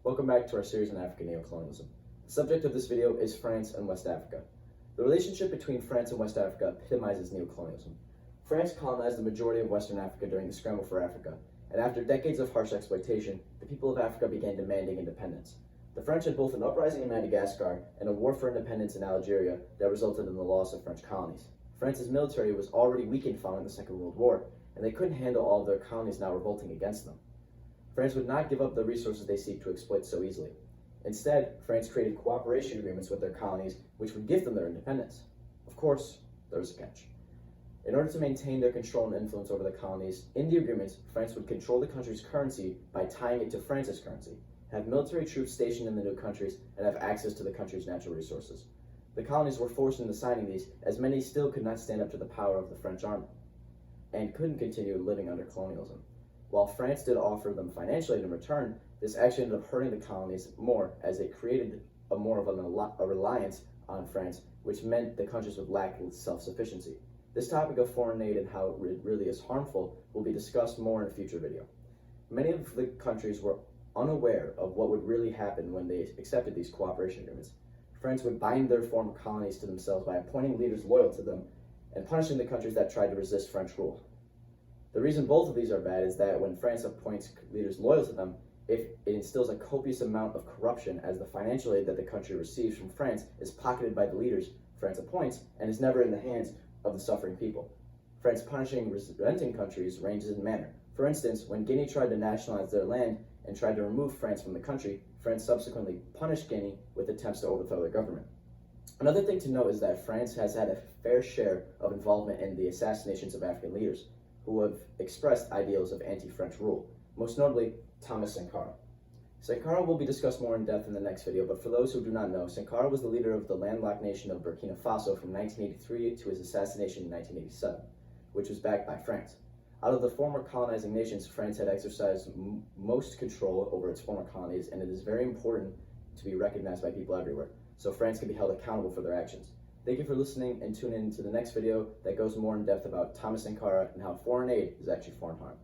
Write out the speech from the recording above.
Welcome back to our series on African neocolonialism. The subject of this video is France and West Africa. The relationship between France and West Africa epitomizes neocolonialism. France colonized the majority of Western Africa during the scramble for Africa, and after decades of harsh exploitation, the people of Africa began demanding independence. The French had both an uprising in Madagascar and a war for independence in Algeria that resulted in the loss of French colonies. France's military was already weakened following the Second World War, and they couldn't handle all of their colonies now revolting against them. France would not give up the resources they seek to exploit so easily. Instead, France created cooperation agreements with their colonies, which would give them their independence. Of course, there was a catch. In order to maintain their control and influence over the colonies, in the agreements, France would control the country's currency by tying it to France's currency, have military troops stationed in the new countries, and have access to the country's natural resources. The colonies were forced into signing these, as many still could not stand up to the power of the French army, and couldn't continue living under colonialism. While France did offer them financial aid in return, this actually ended up hurting the colonies more, as it created a reliance on France, which meant the countries would lack self-sufficiency. This topic of foreign aid and how it really is harmful will be discussed more in a future video. Many of the countries were unaware of what would really happen when they accepted these cooperation agreements. France would bind their former colonies to themselves by appointing leaders loyal to them and punishing the countries that tried to resist French rule. The reason both of these are bad is that when France appoints leaders loyal to them, it instills a copious amount of corruption, as the financial aid that the country receives from France is pocketed by the leaders France appoints and is never in the hands of the suffering people. France punishing resenting countries ranges in manner. For instance, when Guinea tried to nationalize their land and tried to remove France from the country, France subsequently punished Guinea with attempts to overthrow their government. Another thing to note is that France has had a fair share of involvement in the assassinations of African leaders who have expressed ideals of anti-French rule, most notably Thomas Sankara. Sankara will be discussed more in depth in the next video, but for those who do not know, Sankara was the leader of the landlocked nation of Burkina Faso from 1983 to his assassination in 1987, which was backed by France. Out of the former colonizing nations, France had exercised most control over its former colonies, and it is very important to be recognized by people everywhere, so France can be held accountable for their actions. Thank you for listening, and tune in to the next video that goes more in depth about Thomas Sankara and how foreign aid is actually foreign harm.